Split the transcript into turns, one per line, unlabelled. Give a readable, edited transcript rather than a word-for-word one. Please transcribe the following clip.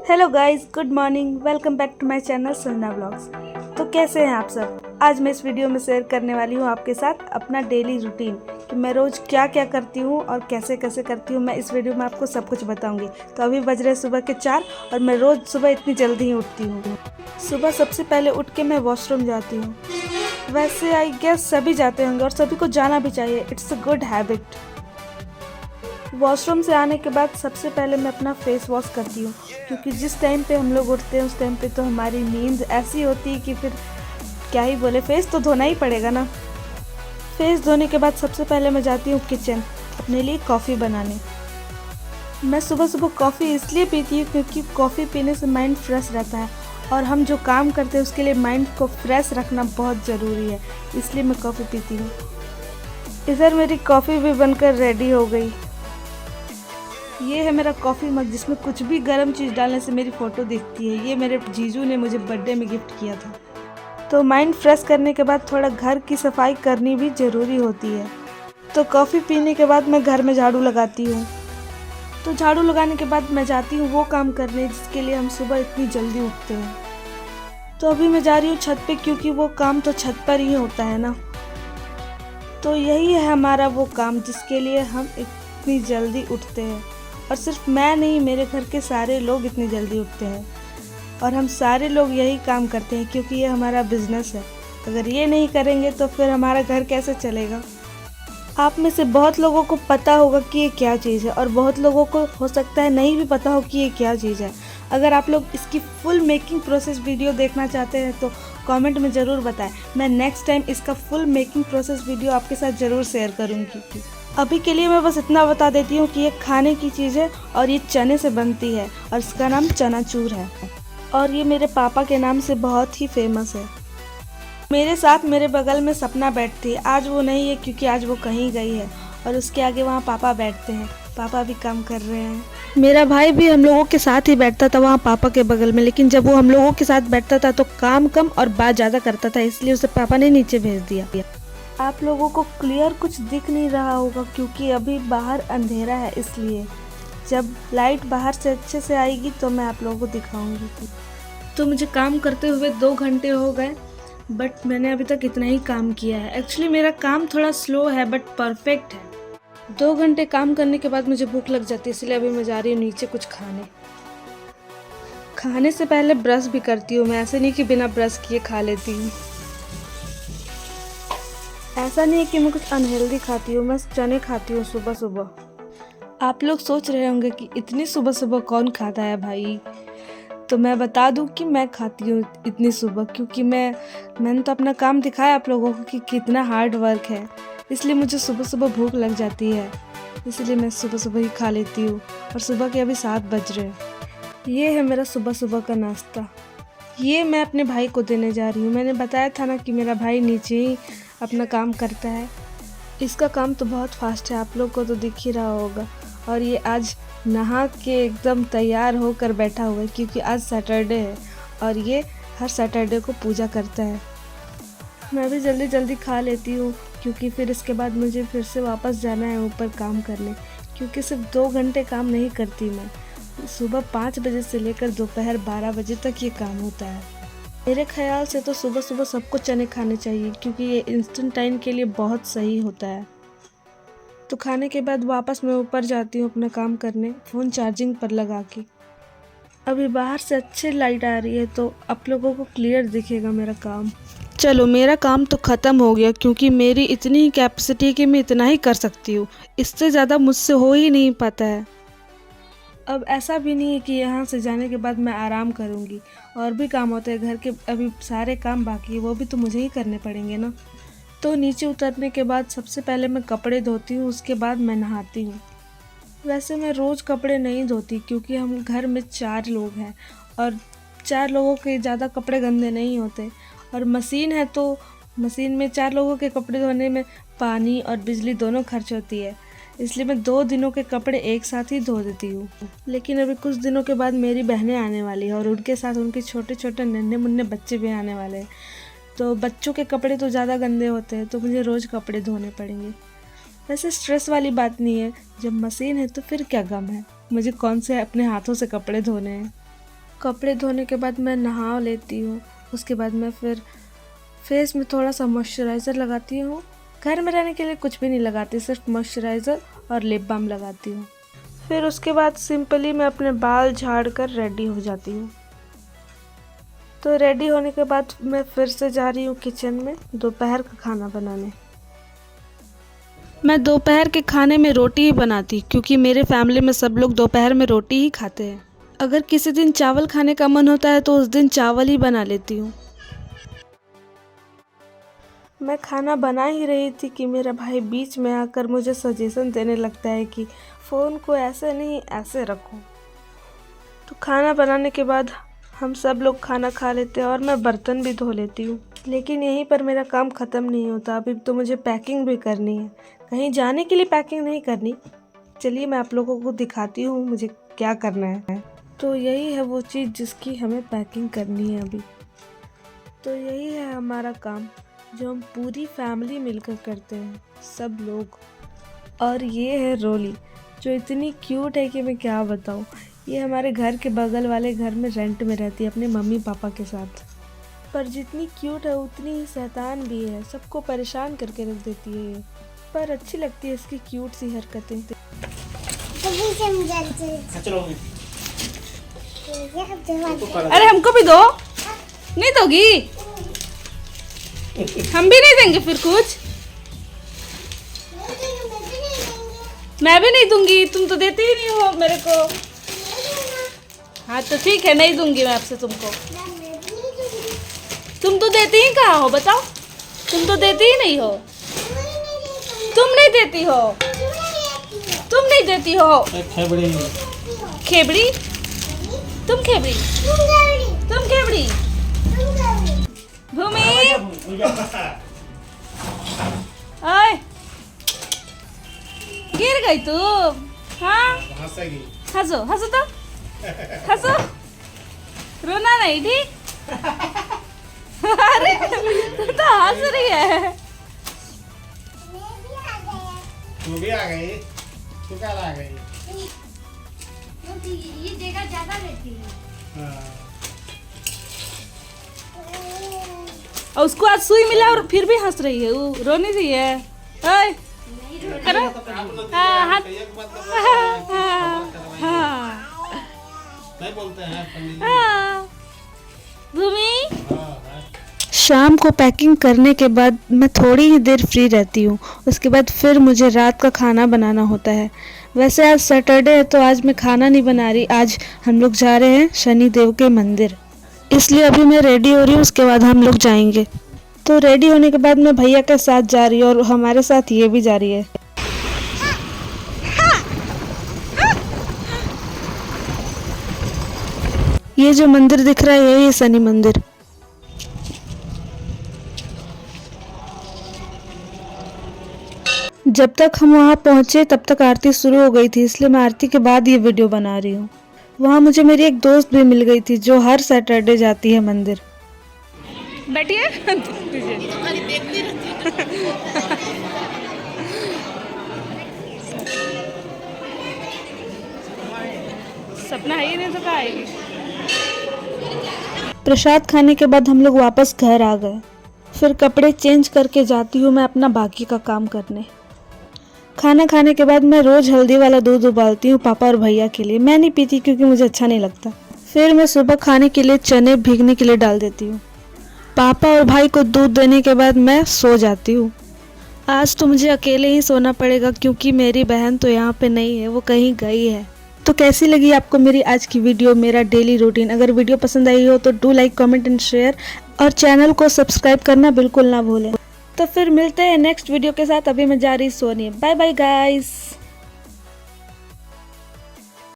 Hello guys, good morning. Welcome back to my channel Sanjana blogs. तो कैसे हैं आप सब? आज मैं इस वीडियो में शेयर करने वाली हूँ आपके साथ अपना डेली रूटीन कि मैं रोज़ क्या क्या करती हूँ और कैसे कैसे करती हूँ। मैं इस वीडियो में आपको सब कुछ बताऊँगी। तो अभी बज रहे सुबह के 4 और मैं रोज़ सुबह इतनी जल्दी ही उठती हूँ। सुबह सबसे पहले उठ के मैं वॉशरूम जाती हूँ। वैसे आई गेस सभी जाते होंगे और सभी को जाना भी चाहिए। It's a good habit. Washroom से आने के बाद सबसे पहले मैं अपना फेस वॉश करती हूँ, क्योंकि जिस टाइम पे हम लोग उठते हैं उस टाइम पे तो हमारी नींद ऐसी होती है कि फिर क्या ही बोले, फेस तो धोना ही पड़ेगा ना। फेस धोने के बाद सबसे पहले मैं जाती हूँ किचन अपने लिए कॉफ़ी बनाने। मैं सुबह सुबह कॉफ़ी इसलिए पीती हूँ क्योंकि कॉफ़ी पीने से माइंड फ्रेश रहता है और हम जो काम करते हैं उसके लिए माइंड को फ्रेश रखना बहुत ज़रूरी है, इसलिए मैं कॉफ़ी पीती हूँ। इधर मेरी कॉफ़ी भी बनकर रेडी हो गई। ये है मेरा कॉफ़ी मग, जिसमें कुछ भी गर्म चीज़ डालने से मेरी फ़ोटो दिखती है। ये मेरे जीजू ने मुझे बर्थडे में गिफ्ट किया था। तो माइंड फ्रेश करने के बाद थोड़ा घर की सफाई करनी भी ज़रूरी होती है। तो कॉफ़ी पीने के बाद मैं घर में झाड़ू लगाती हूँ। तो झाड़ू लगाने के बाद मैं जाती हूँ वो काम करने जिसके लिए हम सुबह इतनी जल्दी उठते हैं। तो अभी मैं जा रही हूँ छत पे, क्योंकि वो काम तो छत पर ही होता है ना। तो यही है हमारा वो काम जिसके लिए हम इतनी जल्दी उठते हैं। और सिर्फ मैं नहीं, मेरे घर के सारे लोग इतनी जल्दी उठते हैं और हम सारे लोग यही काम करते हैं, क्योंकि ये हमारा बिजनेस है। अगर ये नहीं करेंगे तो फिर हमारा घर कैसे चलेगा। आप में से बहुत लोगों को पता होगा कि ये क्या चीज़ है और बहुत लोगों को हो सकता है नहीं भी पता हो कि ये क्या चीज़ है। अगर आप लोग इसकी फुल मेकिंग प्रोसेस वीडियो देखना चाहते हैं तो कमेंट में ज़रूर बताएं। मैं नेक्स्ट टाइम इसका फुल मेकिंग प्रोसेस वीडियो आपके साथ ज़रूर शेयर करूँगी। अभी के लिए मैं बस इतना बता देती हूँ कि ये खाने की चीज़ है और ये चने से बनती है और इसका नाम चनाचूर है और ये मेरे पापा के नाम से बहुत ही फेमस है। मेरे साथ मेरे बगल में सपना बैठती है। आज वो नहीं है क्योंकि आज वो कहीं गई है और उसके आगे वहाँ पापा बैठते हैं। पापा भी काम कर रहे हैं। मेरा भाई भी हम लोगों के साथ ही बैठता था वहाँ पापा के बगल में, लेकिन जब वो हम लोगों के साथ बैठता था तो काम कम और बात ज़्यादा करता था, इसलिए उसे पापा ने नीचे भेज दिया। आप लोगों को क्लियर कुछ दिख नहीं रहा होगा क्योंकि अभी बाहर अंधेरा है, इसलिए जब लाइट बाहर से अच्छे से आएगी तो मैं आप लोगों को दिखाऊंगी। तो मुझे काम करते हुए 2 घंटे हो गए, बट मैंने अभी तक इतना ही काम किया है। एक्चुअली मेरा काम थोड़ा स्लो है बट परफेक्ट है। 2 घंटे काम करने के बाद मुझे भूख लग जाती है, इसलिए अभी मैं जा रही हूँ नीचे कुछ खाने से पहले ब्रश भी करती हूँ मैं। ऐसे नहीं कि बिना ब्रश किए खा लेती हूँ। ऐसा नहीं है कि मैं कुछ अनहेल्दी खाती हूँ, मैं चने खाती हूँ सुबह सुबह। आप लोग सोच रहे होंगे कि इतनी सुबह सुबह कौन खाता है भाई। तो मैं बता दूँ कि मैं खाती हूँ इतनी सुबह क्योंकि मैंने तो अपना काम दिखाया आप लोगों को कि कितना हार्ड वर्क है, इसलिए मुझे सुबह सुबह भूख लग जाती है, इसलिए मैं सुबह सुबह ही खा लेती हूँ। और सुबह के अभी 7 बज रहे हैं। ये है मेरा सुबह सुबह का नाश्ता। ये मैं अपने भाई को देने जा रही हूँ। मैंने बताया था ना कि मेरा भाई नीचे ही अपना काम करता है। इसका काम तो बहुत फास्ट है, आप लोग को तो दिख ही रहा होगा। और ये आज नहा के एकदम तैयार होकर बैठा हुआ है क्योंकि आज सैटरडे है और ये हर सैटरडे को पूजा करता है। मैं भी जल्दी जल्दी खा लेती हूँ क्योंकि फिर इसके बाद मुझे फिर से वापस जाना है ऊपर काम करने, क्योंकि सिर्फ 2 घंटे काम नहीं करती मैं। सुबह 5 बजे से लेकर दोपहर 12 बजे तक ये काम होता है। मेरे ख्याल से तो सुबह सुबह सबको चने खाने चाहिए क्योंकि ये इंस्टेंट टाइम के लिए बहुत सही होता है। तो खाने के बाद वापस मैं ऊपर जाती हूँ अपना काम करने, फ़ोन चार्जिंग पर लगा के। अभी बाहर से अच्छी लाइट आ रही है तो आप लोगों को क्लियर दिखेगा मेरा काम। चलो, मेरा काम तो ख़त्म हो गया क्योंकि मेरी इतनी ही कैपेसिटी है कि मैं इतना ही कर सकती हूँ। इससे ज़्यादा मुझसे हो ही नहीं पाता है। अब ऐसा भी नहीं है कि यहाँ से जाने के बाद मैं आराम करूँगी, और भी काम होते हैं घर के। अभी सारे काम बाकी है, वो भी तो मुझे ही करने पड़ेंगे ना। तो नीचे उतरने के बाद सबसे पहले मैं कपड़े धोती हूँ, उसके बाद मैं नहाती हूँ। वैसे मैं रोज़ कपड़े नहीं धोती क्योंकि हम घर में 4 लोग हैं और 4 लोगों के ज़्यादा कपड़े गंदे नहीं होते, और मशीन है तो मशीन में 4 लोगों के कपड़े धोने में पानी और बिजली दोनों खर्च होती है, इसलिए मैं 2 दिनों के कपड़े एक साथ ही धो देती हूँ। लेकिन अभी कुछ दिनों के बाद मेरी बहनें आने वाली हैं और उनके साथ उनके छोटे छोटे नन्हे मुन्ने बच्चे भी आने वाले हैं। तो बच्चों के कपड़े तो ज़्यादा गंदे होते हैं, तो मुझे रोज़ कपड़े धोने पड़ेंगे। वैसे स्ट्रेस वाली बात नहीं है, जब मशीन है तो फिर क्या गम है, मुझे कौन से अपने हाथों से कपड़े धोने हैं। कपड़े धोने के बाद मैं नहा लेती हूँ। उसके बाद मैं फिर फेस में थोड़ा सा मॉइस्चराइज़र लगाती हूँ। घर में रहने के लिए कुछ भी नहीं लगाती, सिर्फ मॉइस्चराइज़र और लिप बाम लगाती हूँ। फिर उसके बाद सिंपली मैं अपने बाल झाड़ कर रेडी हो जाती हूँ। तो रेडी होने के बाद मैं फिर से जा रही हूँ किचन में दोपहर का खाना बनाने। मैं दोपहर के खाने में रोटी ही बनाती क्योंकि मेरे फैमिली में सब लोग दोपहर में रोटी ही खाते हैं। अगर किसी दिन चावल खाने का मन होता है तो उस दिन चावल ही बना लेती हूँ। मैं खाना बना ही रही थी कि मेरा भाई बीच में आकर मुझे सजेशन देने लगता है कि फ़ोन को ऐसे नहीं ऐसे रखो। तो खाना बनाने के बाद हम सब लोग खाना खा लेते हैं और मैं बर्तन भी धो लेती हूँ। लेकिन यहीं पर मेरा काम ख़त्म नहीं होता, अभी तो मुझे पैकिंग भी करनी है। कहीं जाने के लिए पैकिंग नहीं करनी। चलिए मैं आप लोगों को दिखाती हूँ मुझे क्या करना है। तो यही है वो चीज़ जिसकी हमें पैकिंग करनी है अभी। तो यही है हमारा काम जो हम पूरी फैमिली मिलकर करते हैं, सब लोग। और ये है रोली जो इतनी क्यूट है कि मैं क्या बताऊँ। ये हमारे घर के बगल वाले घर में रेंट में रहती है अपने मम्मी पापा के साथ। पर जितनी क्यूट है उतनी ही शैतान भी है, सबको परेशान करके रख देती है ये। पर अच्छी लगती है इसकी क्यूट सी हरकतें। अरे हमको भी दो। नहीं दोगी? हम भी नहीं देंगे फिर कुछ। मैं भी नहीं दूंगी, तुम तो देती ही नहीं हो मेरे को। हाँ तो ठीक है, नहीं दूंगी मैं आपसे तुमको। तुम तो देती ही कहाँ हो बताओ? तुम तो देती ही नहीं हो। तुम नहीं देती हो। तुम नहीं देती हो। खेबड़ी। तुम खेबड़ी। तुम खेबड़ी। भूमि। ओए गिर गई तू। हाँ हंसो हंसो तो हंसो, रोना नहीं ठीक। अरे तू तो हंस रही है।
तू भी आ गई? तू क्या आ गई?
ये जगह ज्यादा लेती है।
और उसको आज सुई मिला और फिर भी हंस रही है, वो रो नहीं रही है। ओए करो। हाँ
नहीं बोलते हैं पंडित जी।
भूमि। शाम को पैकिंग करने के बाद मैं थोड़ी ही देर फ्री रहती हूँ। उसके बाद फिर मुझे रात का खाना बनाना होता है। वैसे आज सैटरडे है तो आज मैं खाना नहीं बना रही। आज हम लोग जा रहे हैं शनि देव के मंदिर, इसलिए अभी मैं रेडी हो रही हूँ, उसके बाद हम लोग जाएंगे। तो रेडी होने के बाद मैं भैया के साथ जा रही हूँ और हमारे साथ ये भी जा रही है। ये जो मंदिर दिख रहा है यही है शनि मंदिर। जब तक हम वहाँ पहुँचे तब तक आरती शुरू हो गई थी, इसलिए मैं आरती के बाद ये वीडियो बना रही हूँ। वहाँ मुझे मेरी एक दोस्त भी मिल गई थी जो हर सैटरडे जाती है मंदिर। बैठिए। सपना है ही नहीं तो क्या आएगी। प्रसाद खाने के बाद हम लोग वापस घर आ गए। फिर कपड़े चेंज करके जाती हूँ मैं अपना बाकी का काम करने। खाना खाने के बाद मैं रोज़ हल्दी वाला दूध उबालती हूँ पापा और भैया के लिए। मैं नहीं पीती क्योंकि मुझे अच्छा नहीं लगता। फिर मैं सुबह खाने के लिए चने भीगने के लिए डाल देती हूँ। पापा और भाई को दूध देने के बाद मैं सो जाती हूँ। आज तो मुझे अकेले ही सोना पड़ेगा क्योंकि मेरी बहन तो यहाँ पे नहीं है, वो कहीं गई है। तो कैसी लगी आपको मेरी आज की वीडियो, मेरा डेली रूटीन? अगर वीडियो पसंद आई हो तो do like, comment and share और चैनल को सब्सक्राइब करना बिल्कुल ना भूलें। तो फिर मिलते हैं नेक्स्ट वीडियो के साथ। अभी मैं जा रही सोने। Bye bye guys.